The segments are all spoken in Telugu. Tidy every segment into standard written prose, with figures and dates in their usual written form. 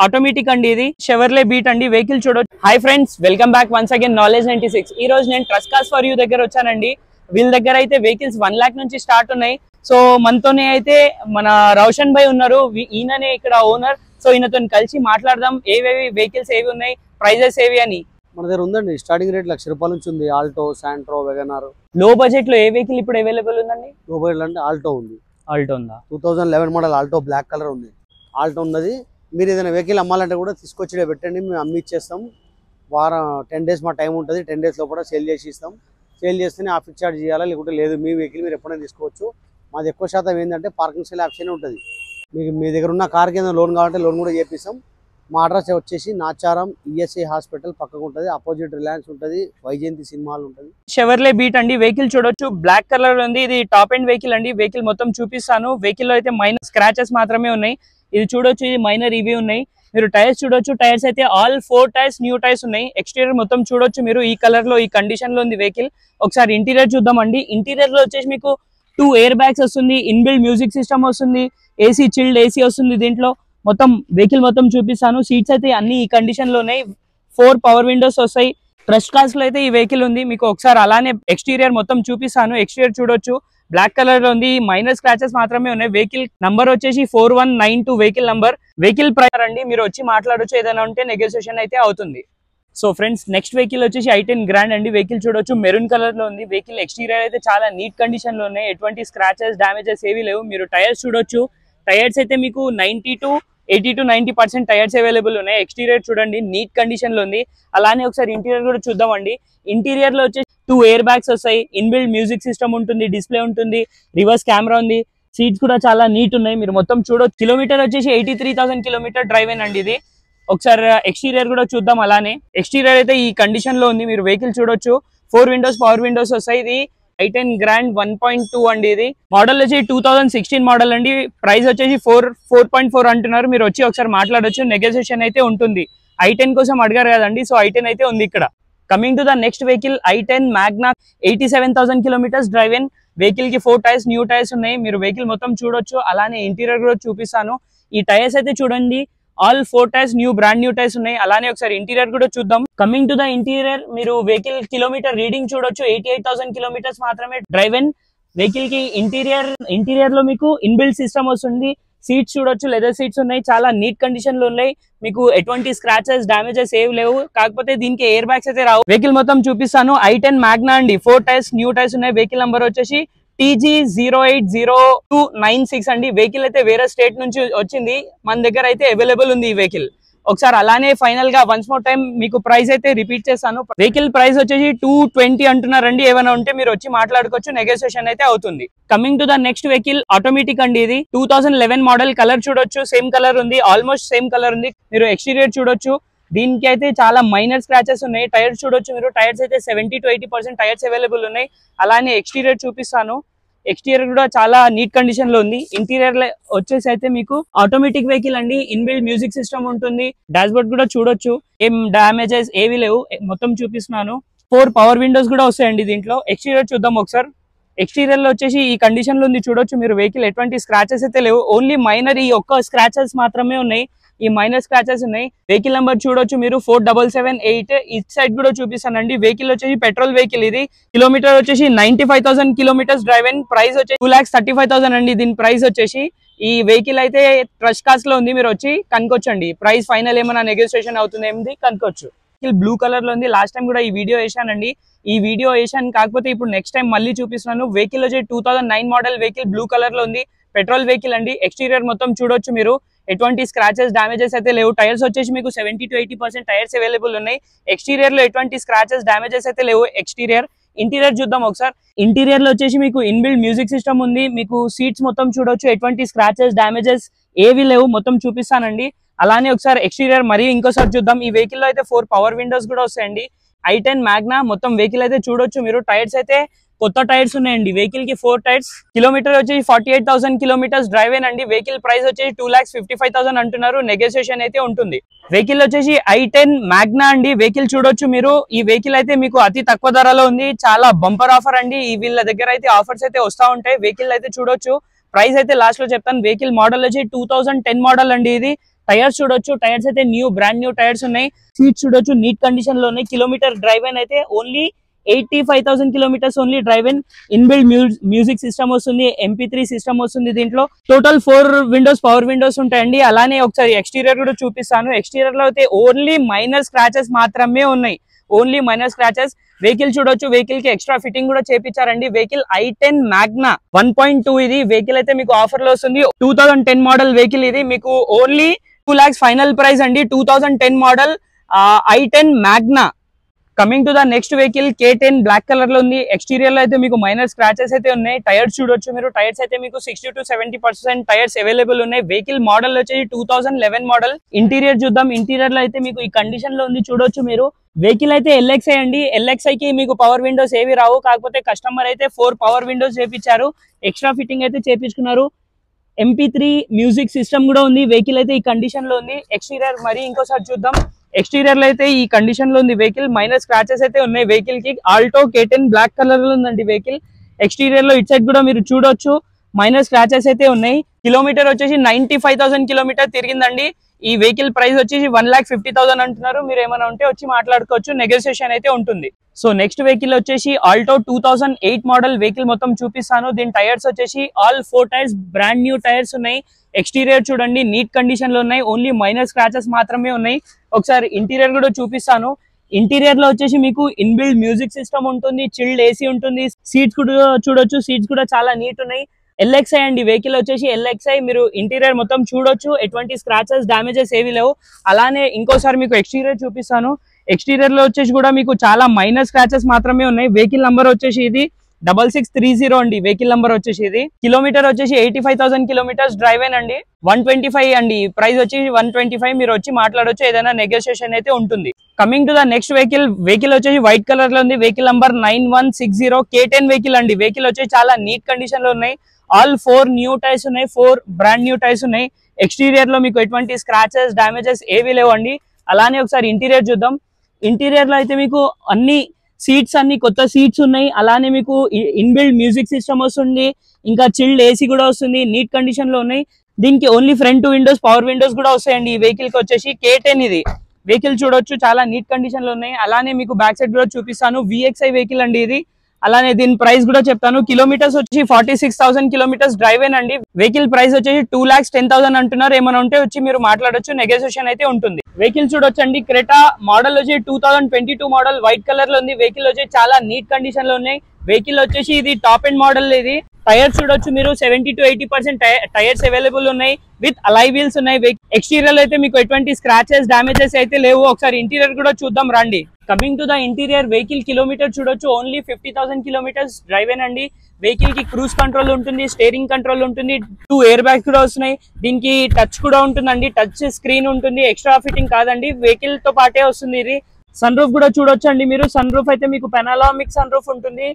ఆటోమేటిక్ అండి ఇది షెవర్లే బీట్ అండి వెహికల్ చూడొచ్చు. Hi friends, welcome back once again knowledge 96. ఈ రోజు నేను ట్రస్ట్ కార్స్ ఫర్ యూ దగ్గర వచ్చానండి. వీళ్ళ దగ్గర అయితే వెహికల్స్ 1 lakh నుంచి స్టార్ట్ ఉన్నాయి. సో మనతోనే అయితే మన రోషన్ భాయ్ ఉన్నారు, ఈయననే ఇక్కడ ఓనర్. సో ఈయనతో కలిసి మాట్లాడదాం ఏవేవి వెహికల్స్ ఏవి ఉన్నాయి, ప్రైజెస్ ఏవి అని. మన దగ్గర ఉందండి స్టార్టింగ్ రేట్ 1,00,000 రూపాయల నుంచి ఉంది. Alto, Santro, వెగనార్. లో బడ్జెట్ లో ఏ వెహికల్ ఇప్పుడు అవైలబుల్ ఉందండి? లో బడ్జెట్ అంటే ఆల్టో ఉంది. ఆల్టో ఉందా? 2011 మోడల్ ఆల్టో బ్లాక్ కలర్ ఉంది. ఆల్టో ఉన్నది. మీరు ఏదైనా వెహికల్ అమ్మాలంటే కూడా తీసుకొచ్చి పెట్టండి, మేము అమ్మి ఇచ్చేస్తాం. వారం 10 days మా టైం ఉంటుంది. 10 days లోపల సేల్ చేసి ఇస్తాం. సేల్ చేస్తేనే ఆఫీస్ చార్జ్ చేయాలా, లేకుంటే లేదు. మీ వెహికల్ మీరు ఎప్పుడైనా తీసుకోవచ్చు. మాది ఎక్కువ శాతం ఏంటంటే పార్కింగ్ సేల్ ఆప్షన్ ఉంటుంది. మీకు మీ దగ్గర ఉన్న కార్ కింద లోన్ కావాలంటే లోన్ కూడా చేపిస్తాం. మా అడ్రస్ వచ్చేసి నాచారం ఈఎస్ఐ హాస్పిటల్ పక్కకు ఉంటుంది. అపోజిట్ రిలయన్స్ ఉంటుంది, వైజయంతి సినిమాలు ఉంటుంది. షెవర్లే బీట్ అండి వెహికల్ చూడొచ్చు. బ్లాక్ కలర్ ఉంది. ఇది టాప్ ఎండ్ వెహికల్ అండి. వెహికల్ మొత్తం చూపిస్తాను. వెహికల్ లో అయితే మైనర్ స్క్రాచెస్ మాత్రమే ఉన్నాయి. ఇది చూడొచ్చు, ఇది మైనర్ ఇవి ఉన్నాయి. మీరు టైర్స్ చూడొచ్చు. టైర్స్ అయితే ఆల్ 4 టైర్స్ న్యూ టైర్స్ ఉన్నాయి. ఎక్స్టీరియర్ మొత్తం చూడొచ్చు మీరు. ఈ కలర్ లో, ఈ కండిషన్ లో ఉంది వెహికల్. ఒకసారి ఇంటీరియర్ చూద్దామండి. ఇంటీరియర్ లో వచ్చేసి మీకు 2 ఎయిర్ బ్యాగ్స్ వస్తుంది, ఇన్బిల్డ్ మ్యూజిక్ సిస్టమ్ వస్తుంది, ఏసీ చిల్డ్ ఏసీ వస్తుంది. దీంట్లో మొత్తం వెహికల్ మొత్తం చూపిస్తాను. సీట్స్ అయితే అన్ని ఈ కండిషన్ లో ఉన్నాయి. 4 పవర్ విండోస్ వస్తాయి. ట్రస్ట్ కార్స్ లో అయితే ఈ వెహికల్ ఉంది. మీకు ఒకసారి అలానే ఎక్స్టీరియర్ మొత్తం చూపిస్తాను. ఎక్స్టీరియర్ చూడొచ్చు, బ్లాక్ కలర్ లో ఉంది. మైనర్ స్క్రాచెస్ మాత్రమే ఉన్నాయి. వెహికల్ నంబర్ వచ్చేసి 4192 వెహికల్ నంబర్. వెహికల్ ప్రైస్ అండి మీరు వచ్చి మాట్లాడొచ్చు. ఏదైనా ఉంటే నెగోషియేషన్ అయితే అవుతుంది. సో ఫ్రెండ్స్, నెక్స్ట్ వెహికల్ వచ్చేసి i10 గ్రాండ్ అండి. వెహికల్ చూడొచ్చు, మెరూన్ కలర్ లో ఉంది. వెహికల్ ఎక్స్టీరియర్ అయితే చాలా నీట్ కండిషన్ లో ఉన్నాయి. ఎటువంటి స్క్రాచెస్, డామేజెస్ ఏవి లేవు. మీరు టైర్స్ చూడొచ్చు. టైర్స్ అయితే మీకు 80 to 90% టైర్స్ అవైలబుల్ ఉన్నాయి. ఎక్స్టీరియర్ చూడండి, నీట్ కండిషన్ లో ఉంది. అలానే ఒకసారి ఇంటీరియర్ కూడా చూద్దామండి. ఇంటీరియర్ లో వచ్చేసి 2 ఎయిర్ బ్యాగ్స్ వస్తాయి, ఇన్బిల్డ్ మ్యూజిక్ సిస్టమ్ ఉంటుంది, డిస్ప్లే ఉంటుంది, రివర్స్ కెమెరా ఉంది. సీట్స్ కూడా చాలా నీట్ ఉన్నాయి. మీరు మొత్తం చూడొచ్చు. కిలోమీటర్ వచ్చేసి 83,000 కిలోమీటర్ డ్రైవ్ అండి ఇది. ఒకసారి ఎక్స్టీరియర్ కూడా చూద్దాం. అలానే ఎక్స్టీరియర్ అయితే ఈ కండిషన్ లో ఉంది. మీరు వెహికల్ చూడొచ్చు. 4 విండోస్ పవర్ విండోస్ వస్తాయి. ఇది i10 గ్రాండ్ 1.2 అండి. ఇది మోడల్ వచ్చి 2016 మోడల్ అండి. ప్రైస్ వచ్చేసి 4.4 అంటున్నారు. మీరు వచ్చి ఒకసారి మాట్లాడొచ్చు. నెగోషియేషన్ అయితే ఉంటుంది. i10 కోసం అడిగారు కదండి, సో i10 అయితే ఉంది ఇక్కడ. Coming to the next vehicle i10 Magna 87,000 kilometres drive in. Vehicle కి 4 టైర్స్ న్యూ టైర్స్ ఉన్నాయి. మీరు వెహికల్ మొత్తం చూడొచ్చు. అలానే ఇంటీరియర్ కూడా చూపిస్తాను. ఈ టైర్స్ అయితే చూడండి, all 4 tyres new, brand new tyres ఉన్నాయి. అలానే ఒకసారి ఇంటీరియర్ కూడా చూద్దాం. కమింగ్ టు ద ఇంటీరియర్, మీరు వెహికల్ కిలోమీటర్ రీడింగ్ చూడొచ్చు. 88,000 కిలోమీటర్స్ మాత్రమే డ్రైవ్ ఇన్. వెహికల్ కి ఇంటీరియర్ లో మీకు ఇన్బిల్డ్ సిస్టమ్ వస్తుంది. సీట్స్ చూడొచ్చు, లెదర్ సీట్స్ ఉన్నాయి. చాలా నీట్ కండిషన్ లో ఉన్నాయి. మీకు ఎటువంటి స్క్రాచెస్, డామేజెస్ ఏవి లేవు. కాకపోతే దీనికి ఎయిర్ బ్యాగ్స్ అయితే రావు. వెహికల్ మొత్తం చూపిస్తాను. i10 మ్యాగ్నా అండి. 4 టైర్స్ న్యూ టైర్స్ ఉన్నాయి. వెహికల్ నంబర్ వచ్చేసి TG080296 అండి. వెహికల్ అయితే వేరే స్టేట్ నుంచి వచ్చింది. మన దగ్గర అయితే అవైలబుల్ ఉంది ఈ వెహికల్. ఒకసారి అలానే ఫైనల్ గా వన్స్ మోర్ టైం మీకు ప్రైస్ అయితే రిపీట్ చేస్తాను. వెహికల్ ప్రైస్ వచ్చేసి 220 అంటున్నారండి. ఏమైనా ఉంటే మీరు వచ్చి మాట్లాడుకోవచ్చు. నెగోషియేషన్ అయితే అవుతుంది. Coming to the next vehicle automatic అండి. ఇది 2011 మోడల్. కలర్ చూడొచ్చు, సేమ్ కలర్ ఉంది, ఆల్మోస్ట్ సేమ్ కలర్ ఉంది. మీరు ఎక్స్టీరియర్ చూడొచ్చు. దీనికి అయితే చాలా మైనర్ స్క్రాచెస్ ఉన్నాయి. టైర్స్ చూడొచ్చు మీరు. టైర్స్ అయితే 70 to 80% టైర్స్ అవైలబుల్ ఉన్నాయి. అలానే ఎక్స్టీరియర్ చూపిస్తాను. ఎక్స్టీరియర్ కూడా చాలా నీట్ కండిషన్ లో ఉంది. ఇంటీరియర్ వచ్చేసి అయితే మీకు ఆటోమేటిక్ వెహికల్ అండి. ఇన్బిల్డ్ మ్యూజిక్ సిస్టమ్ ఉంటుంది. డాష్ బోర్డ్ కూడా చూడొచ్చు. ఏం డామేజెస్ ఏవి లేవు. మొత్తం చూపిస్తున్నాను. 4 పవర్ విండోస్ కూడా వస్తాయండి దీంట్లో. ఎక్స్టీరియర్ చూద్దాం ఒకసారి. ఎక్స్టీరియర్ లో వచ్చేసి ఈ కండిషన్ లో ఉంది చూడొచ్చు మీరు. వెహికల్ ఎటువంటి స్క్రాచెస్ అయితే లేవు. ఓన్లీ మైనర్ ఈ ఒక్క స్క్రాచెస్ మాత్రమే ఉన్నాయి. ఈ మైనర్ స్క్రాచెస్ ఉన్నాయి. వెహికల్ నెంబర్ చూడొచ్చు మీరు 4778. ఈ సైడ్ కూడా చూపిస్తానండి. వెహికల్ వచ్చేసి పెట్రోల్ వెహికల్. ఇది కిలోమీటర్ వచ్చేసి 95,000 కిలోమీటర్స్ డ్రైవ్ ఇన్. ప్రైస్ వచ్చేసి 2,35,000 అండి. దీని ప్రైస్ వచ్చేసి. ఈ వెహికల్ అయితే ట్రస్ట్ కార్స్ లో ఉంది. మీరు వచ్చి కనుకోవచ్చండి. ప్రైస్ ఫైనల్ ఏమైనా నెగోషియేషన్ అవుతుంది ఏమిటి కనుకోవచ్చు. బ్లూ కలర్ లో ఉంది. లాస్ట్ టైం కూడా ఈ వీడియో వేసానండి. ఈ వీడియో వేసాను, కాకపోతే ఇప్పుడు నెక్స్ట్ టైం మళ్ళీ చూపిస్తున్నాను. వెహికల్ వచ్చి 2009 మోడల్ వెహికల్. బ్లూ కలర్ లో ఉంది. పెట్రోల్ వెహికల్ అండి. ఎక్స్టీరియర్ మొత్తం చూడొచ్చు మీరు. ఎటువంటి స్క్రాచెస్, డామేజెస్ అయితే లేవు. టైర్స్ వచ్చేసి మీకు 70 to 80% టైర్స్ అవైలబుల్ ఉన్నాయి. ఎక్స్టీరియర్ లో ఎటువంటి స్క్రాచెస్, డామేజెస్ అయితే లేవు. ఎక్స్టీరియర్ ఇంటీరియర్ చూద్దాం ఒకసారి. ఇంటీరియర్ లో వచ్చేసి మీకు ఇన్బిల్డ్ మ్యూజిక్ సిస్టమ్ ఉంది. మీకు సీట్స్ మొత్తం చూడొచ్చు. ఎటువంటి స్క్రాచెస్, డామేజెస్ ఏవి లేవు. మొత్తం చూపిస్తానండి. అలానే ఒకసారి ఎక్స్టీరియర్ మరి ఇంకోసారి చూద్దాం. ఈ వెహికల్ లో అయితే 4 పవర్ విండోస్ కూడా వస్తాయండి. i10 మ్యాగ్నా మొత్తం వెహికల్ అయితే చూడొచ్చు మీరు. టైర్స్ అయితే కొత్త టైర్స్ ఉన్నాయండి. వెహికల్ కి 4 టైర్స్. కిలోమీటర్ వచ్చేసి 48,000 కిలోమీటర్స్ డ్రైవ్ అండి. వెహికల్ ప్రైస్ వచ్చేసి 2,55,000 అంటున్నారు. నెగోషియేషన్ అయితే ఉంటుంది. వెహికల్ వచ్చేసి i10 మ్యాగ్నా అండి. వెహికల్ చూడొచ్చు మీరు. ఈ వెహికల్ అయితే మీకు అతి తక్కువ ధరలో ఉంది. చాలా బంపర్ ఆఫర్ అండి. వీళ్ళ దగ్గర అయితే ఆఫర్స్ అయితే వస్తూ ఉంటాయి. వెహికల్ అయితే చూడొచ్చు. ప్రైస్ అయితే లాస్ట్ లో చెప్తాను. వెహికల్ మోడల్ వచ్చి 2010 మోడల్ అండి. ఇది టైర్స్ చూడొచ్చు, టైర్స్ అయితే బ్రాండ్ న్యూ టైర్స్ ఉన్నాయి. సీట్స్ చూడొచ్చు, నీట్ కండిషన్ లో ఉన్నాయి. కిలోమీటర్ డ్రైవ్ అయిన అయితే only 85,000 kilometres only drive in. Inbuilt music system వస్తుంది, MP3 సిస్టమ్ వస్తుంది. దీంట్లో టోటల్ 4 విండోస్ పవర్ విండోస్ ఉంటాయండి. అలానే ఒకసారి ఎక్స్టీరియర్ కూడా చూపిస్తాను. ఎక్స్టీరియర్ లో అయితే ఓన్లీ మైనర్ స్క్రాచెస్ మాత్రమే ఉన్నాయి, ఓన్లీ మైనర్ స్క్రాచెస్. వెహికల్ చూడొచ్చు, వెహికల్ కి ఎక్స్ట్రా ఫిట్టింగ్ కూడా చేపించారండి. వెహికల్ i10 మ్యాగ్నా 1.2 ఇది వెహికల్ అయితే మీకు ఆఫర్ లో వస్తుంది. 2010 మోడల్ వెహికల్ ఇది. మీకు ఓన్లీ 2 lakhs ఫైనల్ ప్రైస్ అండి. 2010 model i10 Magna. Coming to the next vehicle K10 black colour లో ఉంది. ఎక్స్టీరియర్ లో అయితే మీకు మైనర్ స్క్రాచెస్ అయితే ఉన్నాయి. టైర్స్ చూడొచ్చు మీరు, టైర్స్ అయితే మీకు 60 to 70% టైర్స్ అవైలబుల్ ఉన్నాయి. వెహికల్ మోడల్ వచ్చేసి 2011 మోడల్. ఇంటీరియర్ చూద్దాం. ఇంటీరియర్ లో అయితే మీకు ఈ కండిషన్ లో ఉంది చూడొచ్చు మీరు. వెహికల్ అయితే LXi అండి. LXi కి మీకు పవర్ విండోస్ ఏవి రావు, కాకపోతే కస్టమర్ అయితే 4 పవర్ విండోస్ చేపించారు, ఎక్స్ట్రా ఫిట్టింగ్ అయితే చేపించుకున్నారు. MP3 మ్యూజిక్ సిస్టమ్ కూడా ఉంది. వెహికల్ అయితే ఈ కండిషన్ లో ఉంది. ఎక్స్టీరియర్ మరి ఇంకోసారి చూద్దాం. ఎక్స్టీరియర్ లో అయితే ఈ కండిషన్ లో ఉంది వెహికల్. మైనర్ స్క్రాచెస్ అయితే ఉన్నాయి వెహికల్ కి. ఆల్టో K10 బ్లాక్ కలర్ లో ఉందండి వెహికల్. ఎక్స్టీరియర్ లో ఇట్ సైడ్ కూడా మీరు చూడొచ్చు, మైనర్ స్క్రాచెస్ అయితే ఉన్నాయి. కిలోమీటర్ వచ్చేసి 95,000 కిలోమీటర్ తిరిగిందండి. ఈ వెహికల్ ప్రైస్ వచ్చేసి 1,50,000 అంటున్నారు. మీరు ఏమైనా ఉంటే వచ్చి మాట్లాడుకోవచ్చు, నెగోషియేషన్ అయితే ఉంటుంది. సో నెక్స్ట్ వెహికల్ వచ్చేసి ఆల్టో 2008 మోడల్ వెహికల్ మొత్తం చూపిస్తాను. దీని టైర్స్ వచ్చేసి all 4 tyres brand new tyres ఉన్నాయి. ఎక్స్టీరియర్ చూడండి, నీట్ కండిషన్ లో ఉన్నాయి. ఓన్లీ మైనర్ స్క్రాచెస్ మాత్రమే ఉన్నాయి. ఒకసారి ఇంటీరియర్ కూడా చూపిస్తాను. ఇంటీరియర్ లో వచ్చేసి మీకు ఇన్బిల్డ్ మ్యూజిక్ సిస్టమ్ ఉంటుంది, చిల్డ్ AC ఉంటుంది. సీట్స్ కూడా చూడొచ్చు, సీట్స్ కూడా చాలా నీట్ ఉన్నాయి. LXi అండి వెహికల్ వచ్చేసి LXi. మీరు ఇంటీరియర్ మొత్తం చూడొచ్చు, ఎటువంటి స్క్రాచెస్ డామేజెస్ ఏవి లేవు. అలానే ఇంకోసారి మీకు ఎక్స్టీరియర్ చూపిస్తాను. ఎక్స్టీరియర్ లో వచ్చేసి కూడా మీకు చాలా మైనర్ స్క్రాచెస్ మాత్రమే ఉన్నాయి. వెహికల్ నంబర్ వచ్చేసి ఇది 6630 అండి వెహికల్ నంబర్ వచ్చేసి ఇది. కిలోమీటర్ వచ్చేసి 85,000 కిలోమీటర్స్ డ్రైవ్ అండి. 125 అండి ప్రైస్ వచ్చేసి 125. మీరు వచ్చి మాట్లాడొచ్చు, ఏదైనా నెగోషియేషన్ అయితే ఉంటుంది. Coming to the next vehicle. Vehicle వచ్చేసి వైట్ కలర్ లో ఉంది. వెహికల్ నంబర్ 9160 K10 వెహికల్ అండి. వెహికల్ వచ్చేసి చాలా నీట్ కండిషన్ లో ఉన్నాయి. ఆల్ 4 న్యూ టైర్స్ ఉన్నాయి, 4 బ్రాండ్ న్యూ టైర్స్ ఉన్నాయి. ఎక్స్టీరియర్ లో మీకు ఎటువంటి స్క్రాచెస్ డామేజెస్ ఏవి లేవండి. అలానే ఒకసారి ఇంటీరియర్ చూద్దాం. ఇంటీరియర్ లో అయితే మీకు అన్ని సీట్స్ అన్ని కొత్త సీట్స్ ఉన్నాయి. అలానే మీకు ఇన్బిల్డ్ మ్యూజిక్ సిస్టమ్ వస్తుంది, ఇంకా చిల్డ్ AC కూడా వస్తుంది. నీట్ కండిషన్ లో ఉన్నాయి. దీనికి only front Windows power Windows కూడా వస్తాయండి. ఈ వెహికల్ కి వచ్చేసి K10 ఇది వెహికల్ చూడొచ్చు, చాలా నీట్ కండిషన్ లో ఉన్నాయి. అలానే మీకు బ్యాక్ సైడ్ కూడా చూపిస్తాను. VXi వెహికల్ అండి ఇది. అలానే దీని ప్రైస్ కూడా చెప్తాను. కిలోమీటర్స్ వచ్చి 46,000 కిలోమీటర్స్ డ్రైవ్ అండి. వెహికల్ ప్రైస్ వచ్చేసి 2,10,000 అంటున్నారు. ఏమైనా ఉంటే వచ్చి మీరు మాట్లాడొచ్చు, నెగోషియేషన్ అయితే ఉంటుంది. వెహికల్ చూడొచ్చండి. క్రెటా మోడల్ వచ్చి 2022 మోడల్ వైట్ కలర్ లో ఉంది. వెహికల్ వచ్చి చాలా నీట్ కండిషన్ లో ఉన్నాయి. వెహికల్ వచ్చేసి ఇది టాప్ ఎండ్ మోడల్ ఇది. టైర్స్ చూడొచ్చు మీరు, 70 to 80% టైర్స్ అవైలబుల్ ఉన్నాయి. విత్ అలై వీల్స్ ఉన్నాయి. ఎక్స్టీరియర్ అయితే మీకు ఎటువంటి స్క్రాచెస్ డామేజెస్ అయితే లేవు. ఒకసారి ఇంటీరియర్ కూడా చూద్దాం రండి. Coming to the interior. Vehicle kilometre చూడొచ్చు, ఓన్లీ 50,000 కిలోమీటర్స్ డ్రైవ్ అండి. వెహికల్ కి క్రూజ్ కంట్రోల్ ఉంటుంది, స్టీరింగ్ కంట్రోల్ ఉంటుంది, 2 ఎయిర్ బ్యాగ్స్ కూడా వస్తున్నాయి. దీనికి టచ్ కూడా ఉంటుందండి, టచ్ స్క్రీన్ ఉంటుంది. ఎక్స్ట్రా ఫిట్టింగ్ కాదండి, వెహికల్ తో పాటే వస్తుంది ఇది. సన్ రూఫ్ కూడా చూడొచ్చు అండి మీరు. సన్ రూఫ్ అయితే మీకు పెనాలామిక్ సన్ రూఫ్ ఉంటుంది.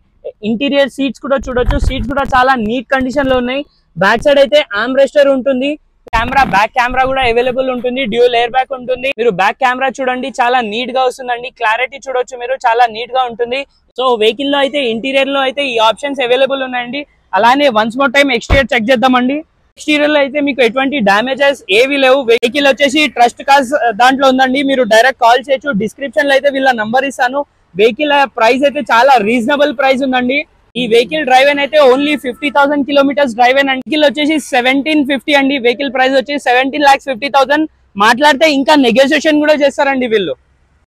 ఇంటీరియర్ సీట్స్ కూడా చూడొచ్చు, సీట్స్ కూడా చాలా నీట్ కండిషన్ లో ఉన్నాయి. బ్యాక్ సైడ్ అయితే ఆర్మ్ రెస్టర్ ఉంటుంది. కెమెరా, బ్యాక్ కెమెరా కూడా అవైలబుల్ ఉంటుంది. డ్యూయల్ ఎయిర్ బ్యాగ్ ఉంటుంది. మీరు బ్యాక్ కెమెరా చూడండి, చాలా నీట్ గా వస్తుందండి. క్లారిటీ చూడొచ్చు మీరు, చాలా నీట్ గా ఉంటుంది. సో వెహికల్ లో అయితే ఇంటీరియర్ లో అయితే ఈ ఆప్షన్స్ అవైలబుల్ ఉన్నాయండి. అలానే once more time exterior check చేద్దామండి. ఎక్స్టీరియర్ లో అయితే మీకు ఎటువంటి డామేజెస్ ఏవి లేవు. వెహికల్ వచ్చేసి ట్రస్ట్ కార్స్ దాంట్లో ఉందండి. మీరు డైరెక్ట్ కాల్ చేయొచ్చు. డిస్క్రిప్షన్ లో అయితే వీళ్ళ నంబర్ ఇస్తాను. వెహికల్ ప్రైస్ అయితే చాలా రీజనబుల్ ప్రైస్ ఉందండి. ఈ వెహికల్ డ్రైవ్ అయితే ఓన్లీ 50,000 కిలోమీటర్స్ డ్రైవ్ అండి. వెహికల్ వచ్చేసి 1750 అండి. వెహికల్ ప్రైస్ వచ్చి 17,50,000. మాట్లాడితే ఇంకా నెగోషియేషన్ కూడా చేస్తారండి వీళ్ళు.